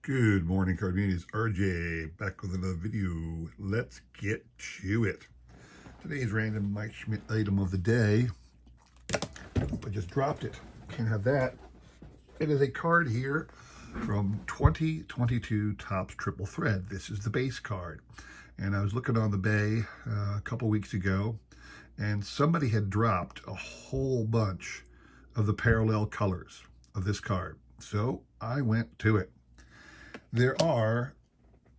Good morning, card communities. RJ back with another video. Let's get to it. Today's random Mike Schmidt item of the day. I just dropped it. Can't have that. It is a card here from 2022 Topps Triple Thread. This is the base card. And I was looking on the bay a couple weeks ago, and somebody had dropped a whole bunch of the parallel colors of this card. So I went to it. There are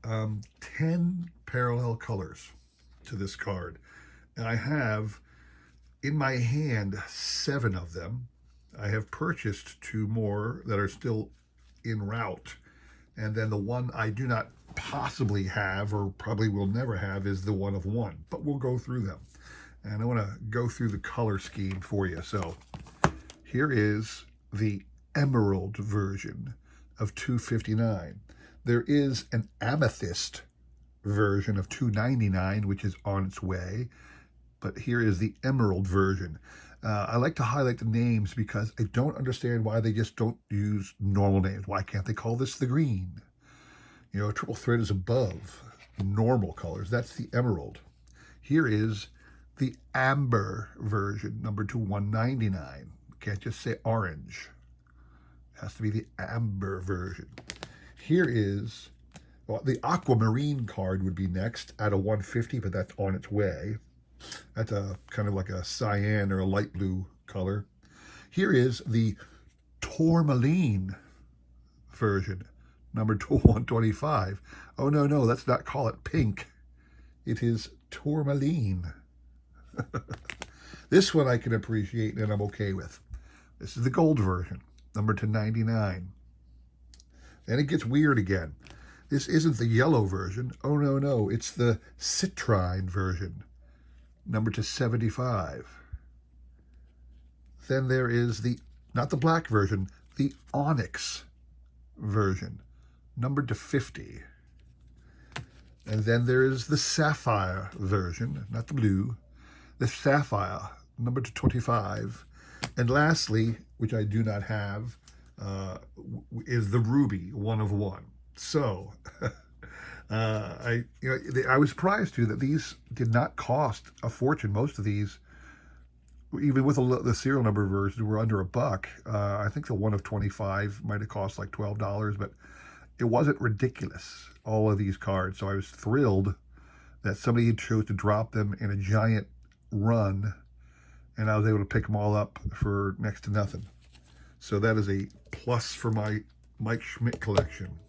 10 parallel colors to this card, and I have in my hand 7 of them. I have purchased 2 more that are still en route, and then the one I do not possibly have, or probably will never have, is the one of 1, but we'll go through them. And I want to go through the color scheme for you. So here is the emerald version of 259. There is an amethyst version of 299, which is on its way, but here is the emerald version. I like to highlight the names because I don't understand why they just don't use normal names. Why can't they call this the green? You know, triple thread is above normal colors. That's the emerald. Here is the amber version, number 199. Can't just say orange. It has to be the amber version. Here is, well, the aquamarine card would be next at a 150, but that's on its way. That's a kind of like a cyan or a light blue color. Here is the tourmaline version, number 125. Oh, no, let's not call it pink. It is tourmaline. This one I can appreciate and I'm okay with. This is the gold version, number 299. And it gets weird again. This isn't the yellow version. Oh, no, it's the citrine version, number 275. Then there is the, not the black version, the onyx version, number 250. And then there is the sapphire version, not the blue, the sapphire, number 225. And lastly, which I do not have, is the ruby, 1 of 1. So I was surprised too that these did not cost a fortune. Most of these, even with the serial number version, were under $1. I think the 1 of 25 might have cost like $12, but it wasn't ridiculous, all of these cards. So I was thrilled that somebody chose to drop them in a giant run, and I was able to pick them all up for next to nothing. So that is a plus for my Mike Schmidt collection.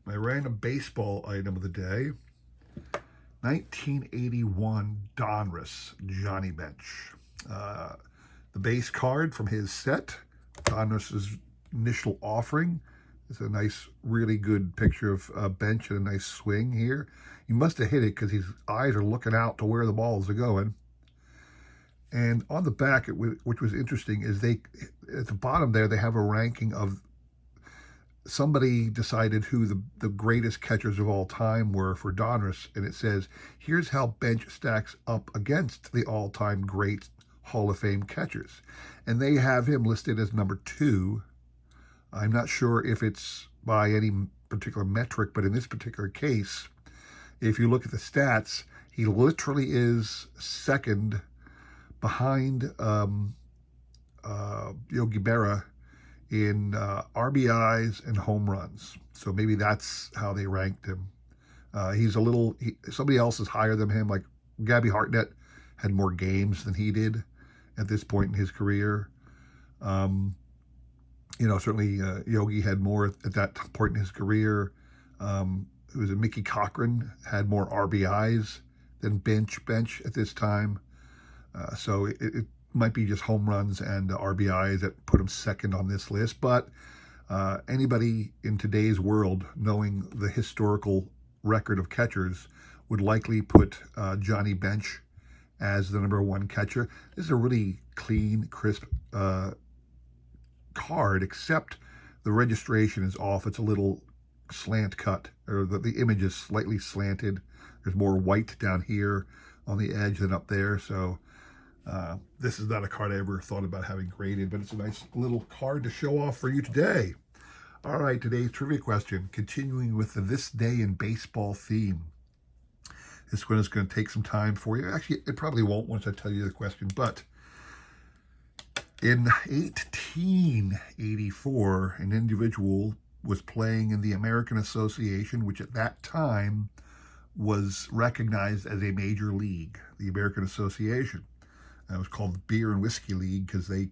My random baseball item of the day, 1981 Donruss Johnny Bench. The base card from his set, Donruss's initial offering. It's a nice, really good picture of a bench and a nice swing here. He must have hit it because his eyes are looking out to where the balls are going. And on the back, which was interesting, is they, at the bottom there, they have a ranking of, somebody decided who the greatest catchers of all time were for Donruss, and it says, here's how Bench stacks up against the all-time great Hall of Fame catchers. And they have him listed as number 2. I'm not sure if it's by any particular metric, but in this particular case, if you look at the stats, he literally is second behind Yogi Berra in RBIs and home runs. So maybe that's how they ranked him. He's a little, somebody else is higher than him, like Gabby Hartnett had more games than he did at this point in his career. Certainly Yogi had more at that point in his career. It was Mickey Cochran had more RBIs than Bench at this time. So it might be just home runs and RBIs that put him second on this list. But anybody in today's world, knowing the historical record of catchers, would likely put Johnny Bench as the number 1 catcher. This is a really clean, crisp card, except the registration is off. It's a little slant cut, or the image is slightly slanted. There's more white down here on the edge than up there. So this is not a card I ever thought about having graded, but it's a nice little card to show off for you today. All right, today's trivia question, continuing with the This Day in Baseball theme. This one is going to take some time for you. Actually, it probably won't once I tell you the question, but in 1884, an individual was playing in the American Association, which at that time was recognized as a major league, the American Association. And it was called the Beer and Whiskey League because they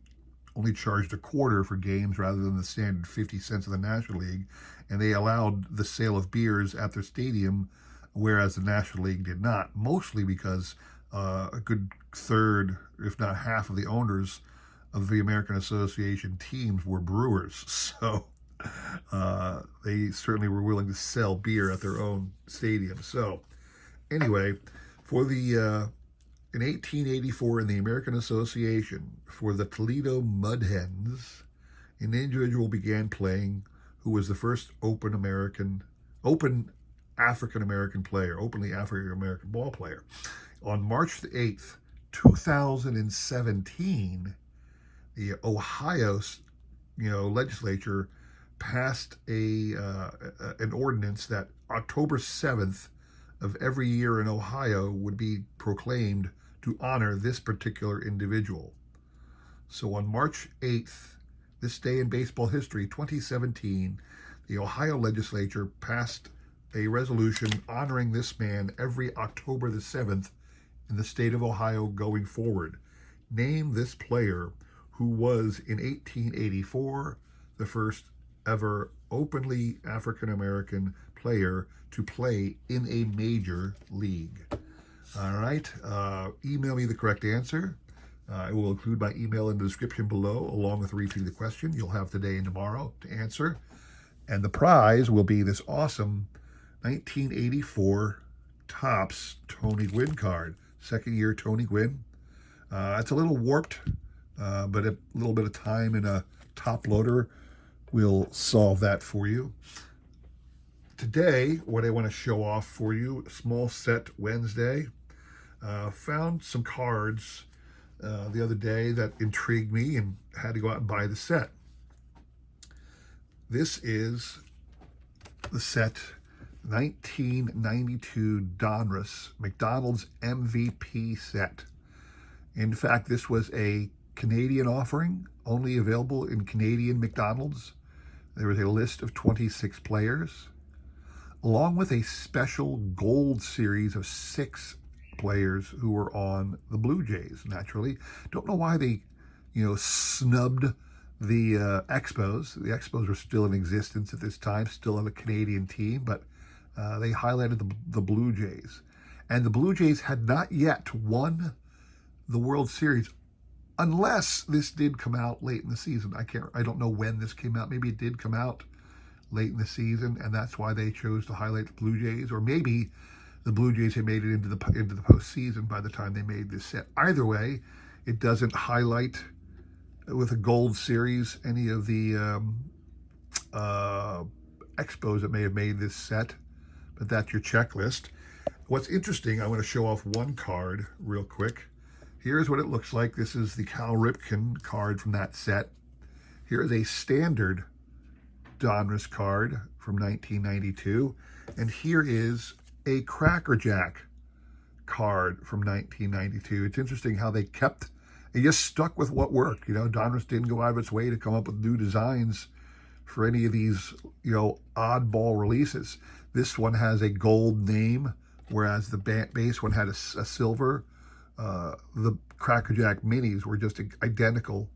only charged a quarter for games rather than the standard 50 cents of the National League. And they allowed the sale of beers at their stadium, whereas the National League did not, mostly because a good third, if not half, of the owners of the American Association teams were brewers. So they certainly were willing to sell beer at their own stadium. So anyway, for the in 1884 in the American Association for the Toledo Mud Hens, an individual began playing who was the first open African American player, openly African American ball player. On March the 8th, 2017, the Ohio legislature passed an ordinance that October 7th of every year in Ohio would be proclaimed to honor this particular individual. So on March 8th, this day in baseball history, 2017, the Ohio legislature passed a resolution honoring this man every October the 7th in the state of Ohio going forward. Name this player who was in 1884 the first ever openly African-American player to play in a major league. All right, email me the correct answer. I will include my email in the description below, along with repeating the question. You'll have today and tomorrow to answer. And the prize will be this awesome 1984 Topps Tony Gwynn card. Second year Tony Gwynn. It's a little warped, but a little bit of time in a top loader will solve that for you. Today, what I want to show off for you, Small Set Wednesday. Found some cards the other day that intrigued me and had to go out and buy the set. This is the set 1992 Donruss McDonald's MVP set. In fact, this was a Canadian offering, only available in Canadian McDonald's. There was a list of 26 players, along with a special gold series of 6 players who were on the Blue Jays, naturally. Don't know why they, snubbed the Expos. The Expos were still in existence at this time, still on a Canadian team, but they highlighted the Blue Jays. And the Blue Jays had not yet won the World Series, unless this did come out late in the season. I don't know when this came out. Maybe it did come out late in the season, and that's why they chose to highlight the Blue Jays. Or maybe the Blue Jays had made it into the postseason by the time they made this set. Either way, it doesn't highlight with a gold series any of the Expos that may have made this set, but that's your checklist. What's interesting, I want to show off one card real quick. Here's what it looks like. This is the Cal Ripken card from that set. Here is a standard Donruss card from 1992. And here is a Cracker Jack card from 1992. It's interesting how they just stuck with what worked. Donruss didn't go out of its way to come up with new designs for any of these, oddball releases. This one has a gold name, whereas the base one had a silver. The Cracker Jack minis were just identical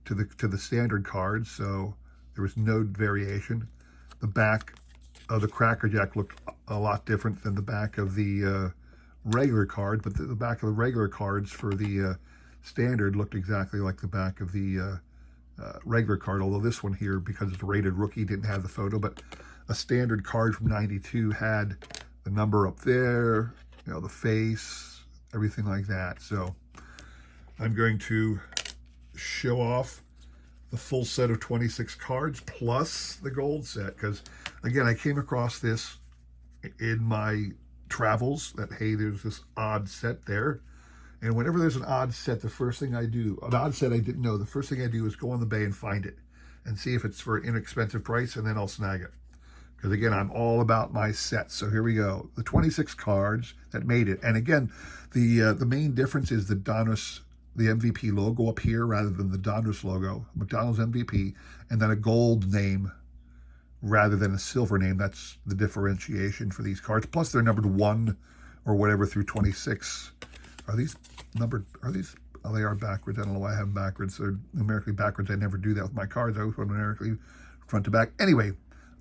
to the standard cards, so there was no variation. The back of the Cracker Jack looked a lot different than the back of the regular card, but the back of the regular cards for the standard looked exactly like the back of the regular card, although this one here, because it's a rated rookie, didn't have the photo. But a standard card from 92 had the number up there, the face, everything like that. So I'm going to show off the full set of 26 cards plus the gold set, because again, I came across this in my travels that, hey, there's this odd set there. And whenever there's an odd set, the first thing I do, an odd set I didn't know, the first thing I do is go on the bay and find it. and see if it's for an inexpensive price, and then I'll snag it. Because again, I'm all about my sets. So here we go. The 26 cards that made it. And again, the main difference is the Donruss, the MVP logo up here rather than the Donruss logo, McDonald's MVP, and then a gold name rather than a silver name. That's the differentiation for these cards. Plus they're numbered 1 or whatever through 26. Are these numbered? Are these? Oh, they are backwards. I don't know why I have them backwards. They're numerically backwards. I never do that with my cards. I always want numerically front to back. Anyway,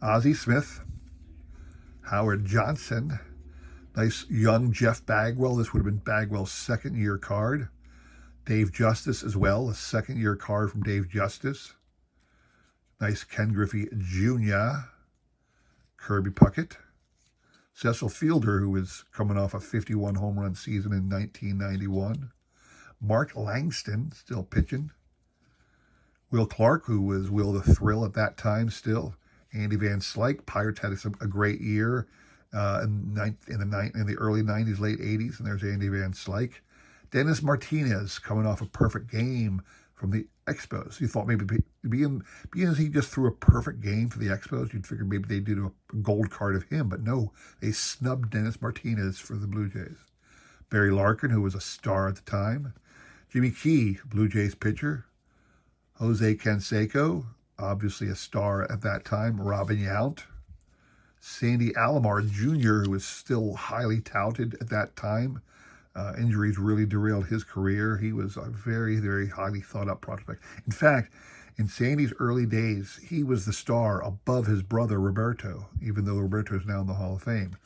Ozzie Smith, Howard Johnson, nice young Jeff Bagwell. This would have been Bagwell's second-year card. Dave Justice as well, a second-year card from Dave Justice. Nice Ken Griffey Jr., Kirby Puckett, Cecil Fielder, who was coming off a 51 home run season in 1991. Mark Langston, still pitching. Will Clark, who was Will the Thrill at that time still. Andy Van Slyke. Pirates had a great year in the early 90s, late 80s, and there's Andy Van Slyke. Dennis Martinez coming off a perfect game from the Expos. You thought maybe being he just threw a perfect game for the Expos, you'd figure maybe they'd do a gold card of him, but no, they snubbed Dennis Martinez for the Blue Jays. Barry Larkin, who was a star at the time. Jimmy Key, Blue Jays pitcher. Jose Canseco, obviously a star at that time. Robin Yount. Sandy Alomar Jr., who was still highly touted at that time. Injuries really derailed his career. He was a very, very highly thought up prospect. In fact, in Sandy's early days, he was the star above his brother Roberto, even though Roberto is now in the Hall of Fame.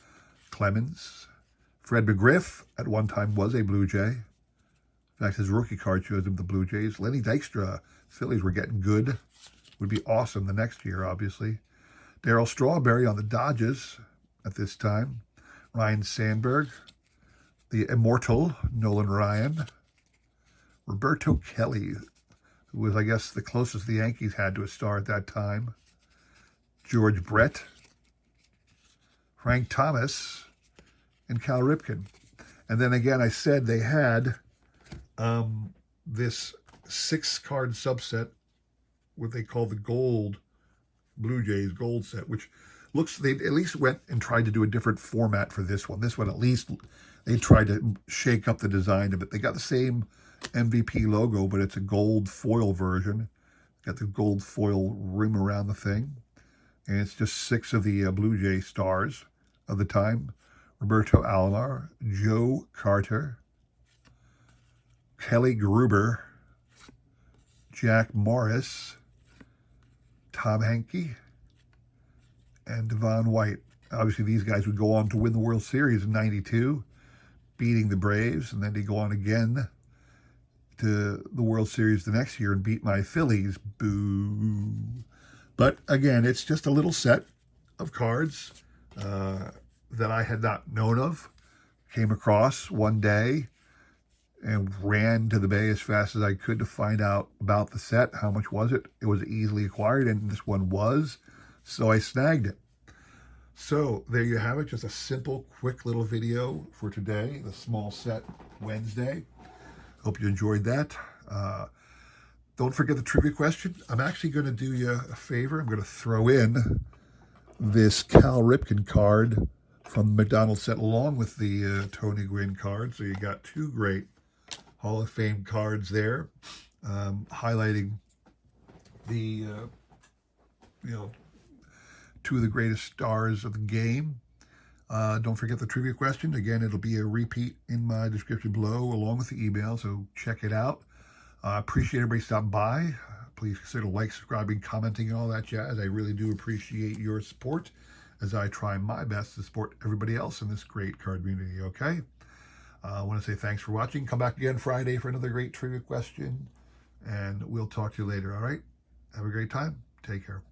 Clemens. Fred McGriff at one time was a Blue Jay. In fact, his rookie card shows him the Blue Jays. Lenny Dykstra, Phillies were getting good. Would be awesome the next year, obviously. Darryl Strawberry on the Dodgers at this time. Ryan Sandberg. The immortal Nolan Ryan. Roberto Kelly, who was, I guess, the closest the Yankees had to a star at that time. George Brett. Frank Thomas. And Cal Ripken. And then again, I said they had this 6-card subset, what they call the gold, Blue Jays gold set, which looks, they at least went and tried to do a different format for this one. This one, at least, they tried to shake up the design of it. They got the same MVP logo, but it's a gold foil version. Got the gold foil rim around the thing. And it's just 6 of the Blue Jay stars of the time. Roberto Alomar, Joe Carter, Kelly Gruber, Jack Morris, Tom Henke, and Devon White. Obviously, these guys would go on to win the World Series in '92, beating the Braves, and then they go on again to the World Series the next year and beat my Phillies. Boo. But again, it's just a little set of cards that I had not known of. Came across one day and ran to the bay as fast as I could to find out about the set. How much was it? It was easily acquired, and this one was, so I snagged it. So there you have it, just a simple, quick little video for today, the small set Wednesday. Hope you enjoyed that. Don't forget the trivia question. I'm actually going to do you a favor. I'm going to throw in this Cal Ripken card from the McDonald's set along with the Tony Gwynn card. So you got 2 great Hall of Fame cards there, highlighting the, 2 of the greatest stars of the game. Don't forget the trivia question. Again, it'll be a repeat in my description below along with the email, so check it out. Appreciate everybody stopping by. Please consider like, subscribing, commenting, and all that jazz. I really do appreciate your support as I try my best to support everybody else in this great card community, okay? I want to say thanks for watching. Come back again Friday for another great trivia question, and we'll talk to you later, all right? Have a great time. Take care.